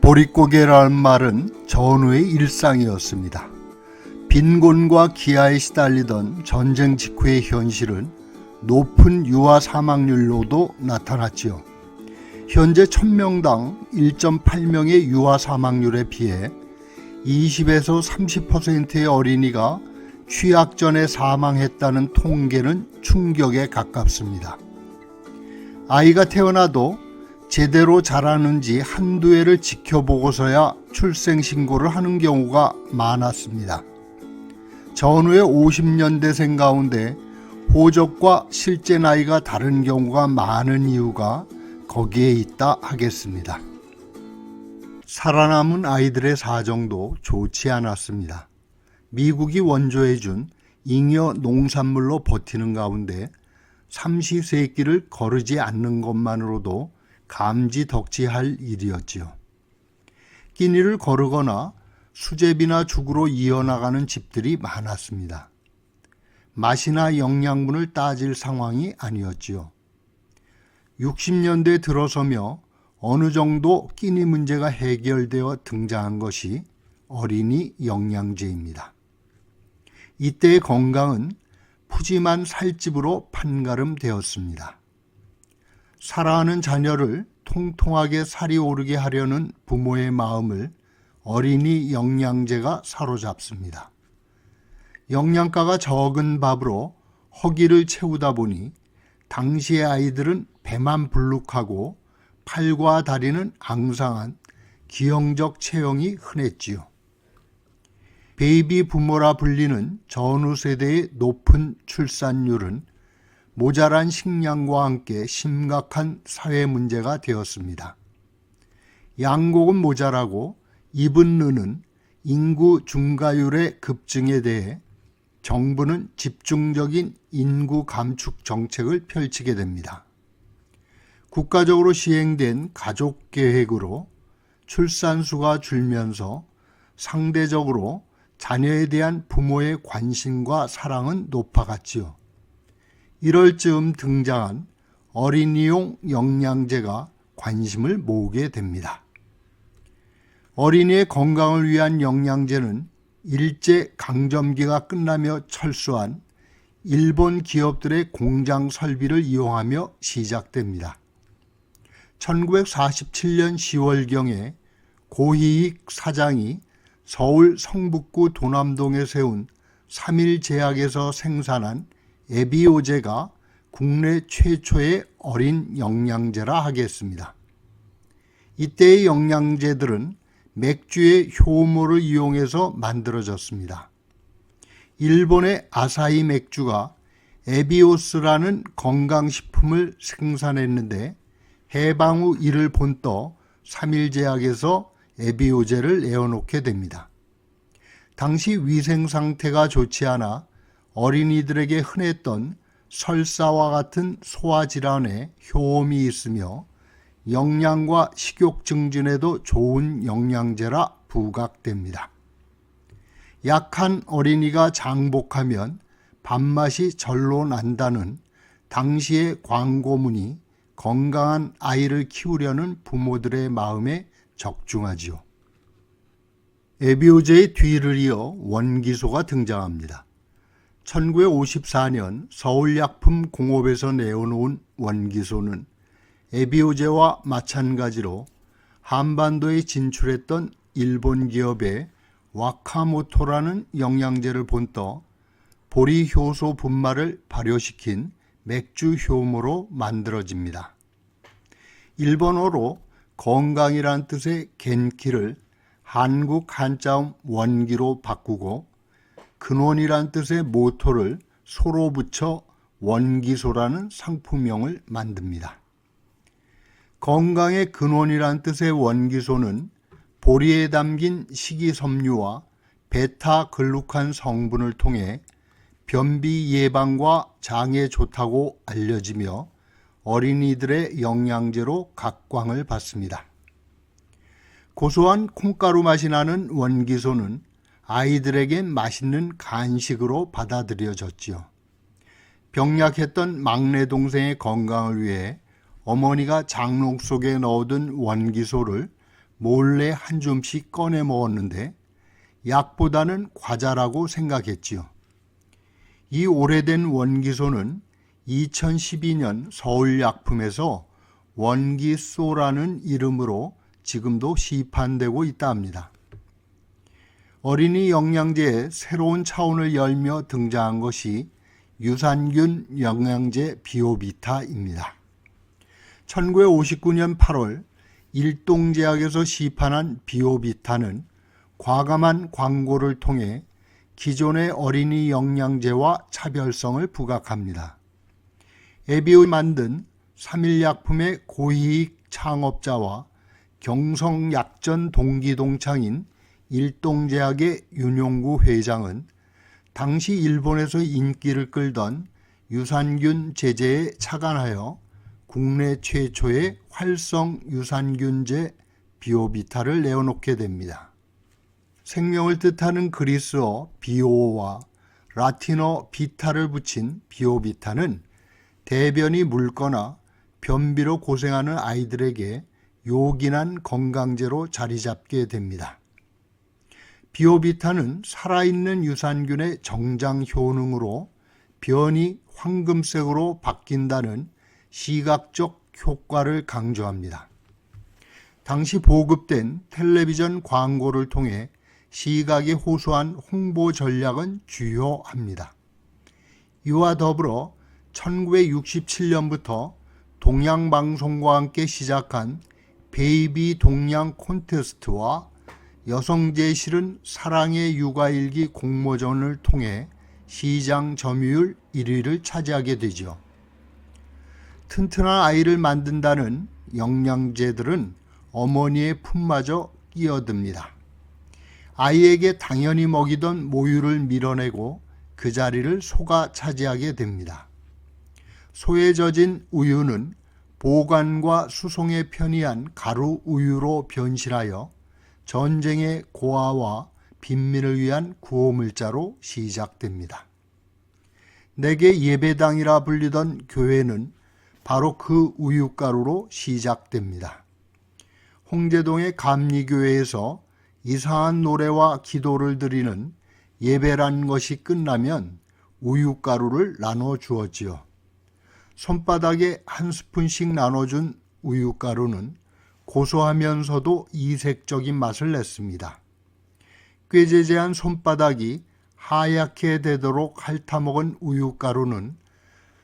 보릿고개라는 말은 전후의 일상이었습니다. 빈곤과 기아에 시달리던 전쟁 직후의 현실은 높은 유아 사망률로도 나타났지요. 현재 1000명당 1.8명의 유아 사망률에 비해 20에서 30%의 어린이가 취약 전에 사망했다는 통계는 충격에 가깝습니다. 아이가 태어나도 제대로 자라는지 한두 해를 지켜보고서야 출생신고를 하는 경우가 많았습니다. 전후의 50년대생 가운데 호적과 실제 나이가 다른 경우가 많은 이유가 거기에 있다 하겠습니다. 살아남은 아이들의 사정도 좋지 않았습니다. 미국이 원조해준 잉여 농산물로 버티는 가운데 삼시세끼를 거르지 않는 것만으로도 감지덕지할 일이었지요. 끼니를 거르거나 수제비나 죽으로 이어나가는 집들이 많았습니다. 맛이나 영양분을 따질 상황이 아니었지요. 60년대 들어서며 어느 정도 끼니 문제가 해결되어 등장한 것이 어린이 영양제입니다. 이때의 건강은 푸짐한 살집으로 판가름되었습니다. 살아가는 자녀를 통통하게 살이 오르게 하려는 부모의 마음을 어린이 영양제가 사로잡습니다. 영양가가 적은 밥으로 허기를 채우다 보니 당시의 아이들은 배만 불룩하고 팔과 다리는 앙상한 기형적 체형이 흔했지요. 베이비 부모라 불리는 전후 세대의 높은 출산율은 모자란 식량과 함께 심각한 사회 문제가 되었습니다. 양곡은 모자라고 입은 느는 인구 증가율의 급증에 대해 정부는 집중적인 인구 감축 정책을 펼치게 됩니다. 국가적으로 시행된 가족계획으로 출산수가 줄면서 상대적으로 자녀에 대한 부모의 관심과 사랑은 높아갔지요. 이럴 즈음 등장한 어린이용 영양제가 관심을 모으게 됩니다. 어린이의 건강을 위한 영양제는 일제 강점기가 끝나며 철수한 일본 기업들의 공장 설비를 이용하며 시작됩니다. 1947년 10월경에 고희익 사장이 서울 성북구 도남동에 세운 3일제약에서 생산한 에비오제가 국내 최초의 어린 영양제라 하겠습니다. 이때의 영양제들은 맥주의 효모를 이용해서 만들어졌습니다. 일본의 아사히 맥주가 에비오스라는 건강식품을 생산했는데 해방 후 이를 본떠 3일제약에서 에비오제를 내어놓게 됩니다. 당시 위생 상태가 좋지 않아 어린이들에게 흔했던 설사와 같은 소화질환에 효험이 있으며 영양과 식욕 증진에도 좋은 영양제라 부각됩니다. 약한 어린이가 장복하면 밥맛이 절로 난다는 당시의 광고문이 건강한 아이를 키우려는 부모들의 마음에 적중하지요. 에비오제의 뒤를 이어 원기소가 등장합니다. 1954년 서울약품공업에서 내어놓은 원기소는 에비오제와 마찬가지로 한반도에 진출했던 일본 기업의 와카모토라는 영양제를 본떠 보리효소 분말을 발효시킨 맥주 효모로 만들어집니다. 일본어로 건강이란 뜻의 겐키를 한국 한자음 원기로 바꾸고 근원이란 뜻의 모토를 소로 붙여 원기소라는 상품명을 만듭니다. 건강의 근원이란 뜻의 원기소는 보리에 담긴 식이섬유와 베타글루칸 성분을 통해 변비 예방과 장에 좋다고 알려지며 어린이들의 영양제로 각광을 받습니다. 고소한 콩가루 맛이 나는 원기소는 아이들에겐 맛있는 간식으로 받아들여졌지요. 병약했던 막내 동생의 건강을 위해 어머니가 장롱 속에 넣어둔 원기소를 몰래 한 줌씩 꺼내 먹었는데 약보다는 과자라고 생각했지요. 이 오래된 원기소는 2012년 서울약품에서 원기소라는 이름으로 지금도 시판되고 있다 합니다. 어린이 영양제의 새로운 차원을 열며 등장한 것이 유산균 영양제 비오비타입니다. 1959년 8월 일동제약에서 시판한 비오비타는 과감한 광고를 통해 기존의 어린이 영양제와 차별성을 부각합니다. 에비오 만든 3일약품의 고이익 창업자와 경성약전 동기동창인 일동제약의 윤용구 회장은 당시 일본에서 인기를 끌던 유산균 제제에 착안하여 국내 최초의 활성 유산균제 비오비타를 내어놓게 됩니다. 생명을 뜻하는 그리스어 비오와 라틴어 비타를 붙인 비오비타는 대변이 묽거나 변비로 고생하는 아이들에게 요긴한 건강제로 자리 잡게 됩니다. 비오비타는 살아있는 유산균의 정장 효능으로 변이 황금색으로 바뀐다는 시각적 효과를 강조합니다. 당시 보급된 텔레비전 광고를 통해 시각에 호소한 홍보 전략은 주요합니다. 이와 더불어 1967년부터 동양방송과 함께 시작한 베이비 동양 콘테스트와 여성제 실은 사랑의 육아일기 공모전을 통해 시장 점유율 1위를 차지하게 되죠. 튼튼한 아이를 만든다는 영양제들은 어머니의 품마저 끼어듭니다. 아이에게 당연히 먹이던 모유를 밀어내고 그 자리를 소가 차지하게 됩니다. 소에 젖은 우유는 보관과 수송에 편리한 가루 우유로 변신하여 전쟁의 고아와 빈민을 위한 구호물자로 시작됩니다. 내게 예배당이라 불리던 교회는 바로 그 우유가루로 시작됩니다. 홍제동의 감리교회에서 이상한 노래와 기도를 드리는 예배란 것이 끝나면 우유가루를 나눠 주었지요. 손바닥에 한 스푼씩 나눠준 우유가루는 고소하면서도 이색적인 맛을 냈습니다. 꾀재재한 손바닥이 하얗게 되도록 핥아먹은 우유가루는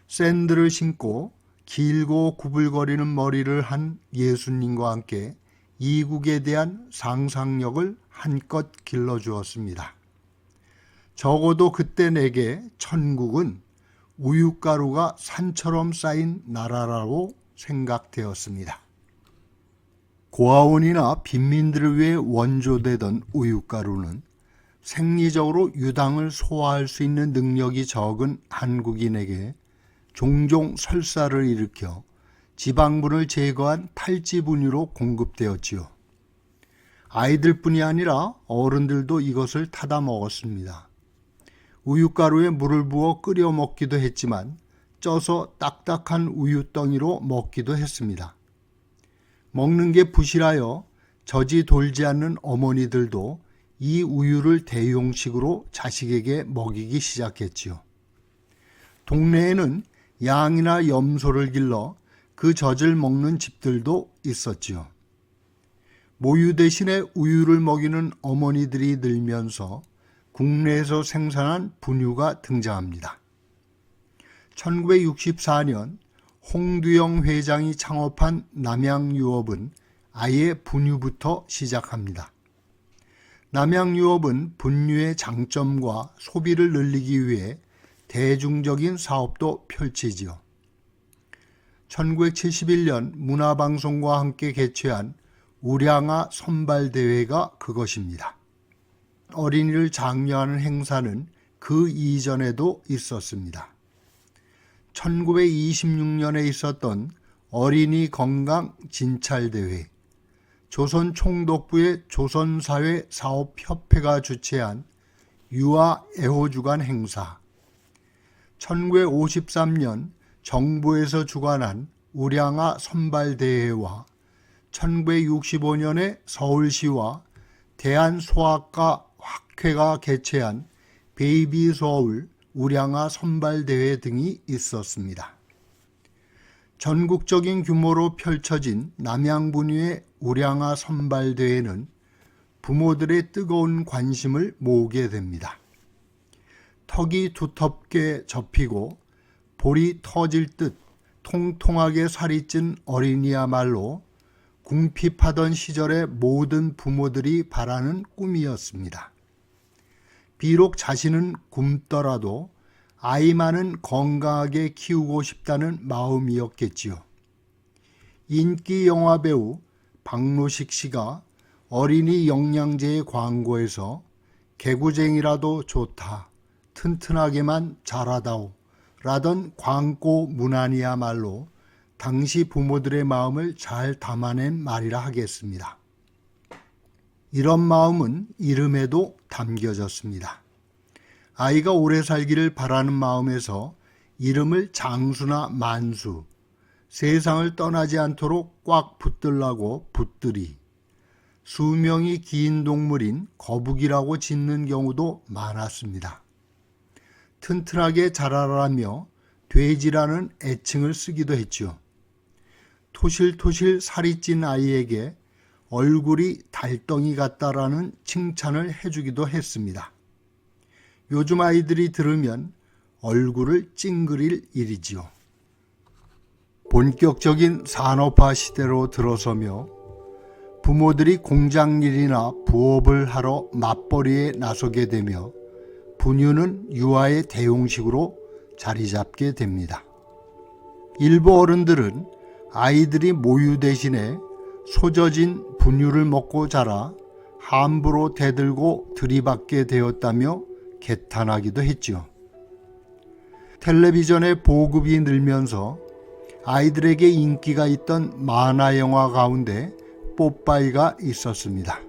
샌들을 신고 길고 구불거리는 머리를 한 예수님과 함께 이국에 대한 상상력을 한껏 길러주었습니다. 적어도 그때 내게 천국은 우유가루가 산처럼 쌓인 나라라고 생각되었습니다. 고아원이나 빈민들을 위해 원조되던 우유가루는 생리적으로 유당을 소화할 수 있는 능력이 적은 한국인에게 종종 설사를 일으켜 지방분을 제거한 탈지분유로 공급되었지요. 아이들뿐이 아니라 어른들도 이것을 타다 먹었습니다. 우유가루에 물을 부어 끓여 먹기도 했지만 쪄서 딱딱한 우유덩이로 먹기도 했습니다. 먹는 게 부실하여 젖이 돌지 않는 어머니들도 이 우유를 대용식으로 자식에게 먹이기 시작했지요. 동네에는 양이나 염소를 길러 그 젖을 먹는 집들도 있었지요. 모유 대신에 우유를 먹이는 어머니들이 늘면서 국내에서 생산한 분유가 등장합니다. 1964년 홍두영 회장이 창업한 남양유업은 아예 분유부터 시작합니다. 남양유업은 분유의 장점과 소비를 늘리기 위해 대중적인 사업도 펼치지요. 1971년 문화방송과 함께 개최한 우량아 선발대회가 그것입니다. 어린이를 장려하는 행사는 그 이전에도 있었습니다. 1926년에 있었던 어린이 건강 진찰대회, 조선총독부의 조선사회사업협회가 주최한 유아 애호주간 행사, 1953년 정부에서 주관한 우량아 선발대회와 1965년에 서울시와 대한소아과 학회가 개최한 베이비 서울 우량아 선발대회 등이 있었습니다. 전국적인 규모로 펼쳐진 남양분유의 우량아 선발대회는 부모들의 뜨거운 관심을 모으게 됩니다. 턱이 두텁게 접히고 볼이 터질 듯 통통하게 살이 찐 어린이야말로 궁핍하던 시절의 모든 부모들이 바라는 꿈이었습니다. 비록 자신은 굶더라도 아이만은 건강하게 키우고 싶다는 마음이었겠지요. 인기 영화배우 박노식 씨가 어린이 영양제의 광고에서 개구쟁이라도 좋다, 튼튼하게만 자라다오 라던 광고 문안이야말로 당시 부모들의 마음을 잘 담아낸 말이라 하겠습니다. 이런 마음은 이름에도 담겨졌습니다. 아이가 오래 살기를 바라는 마음에서 이름을 장수나 만수, 세상을 떠나지 않도록 꽉 붙들라고 붙들이, 수명이 긴 동물인 거북이라고 짓는 경우도 많았습니다. 튼튼하게 자라라며 돼지라는 애칭을 쓰기도 했죠. 토실토실 살이 찐 아이에게 얼굴이 달덩이 같다라는 칭찬을 해주기도 했습니다. 요즘 아이들이 들으면 얼굴을 찡그릴 일이지요. 본격적인 산업화 시대로 들어서며 부모들이 공장일이나 부업을 하러 맞벌이에 나서게 되며 분유는 유아의 대용식으로 자리 잡게 됩니다. 일부 어른들은 아이들이 모유 대신에 소져진 분유를 먹고 자라 함부로 대들고 들이받게 되었다며 개탄하기도 했죠. 텔레비전의 보급이 늘면서 아이들에게 인기가 있던 만화 영화 가운데 뽀빠이가 있었습니다.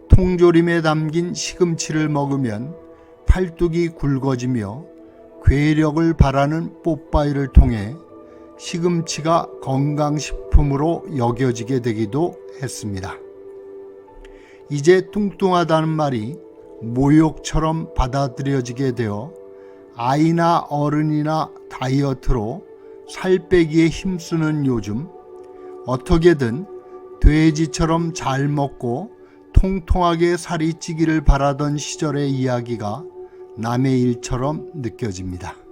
통조림에 담긴 시금치를 먹으면 팔뚝이 굵어지며 괴력을 바라는 뽀빠이를 통해 시금치가 건강식품으로 여겨지게 되기도 했습니다. 이제 뚱뚱하다는 말이 모욕처럼 받아들여지게 되어 아이나 어른이나 다이어트로 살 빼기에 힘쓰는 요즘, 어떻게든 돼지처럼 잘 먹고 통통하게 살이 찌기를 바라던 시절의 이야기가 남의 일처럼 느껴집니다.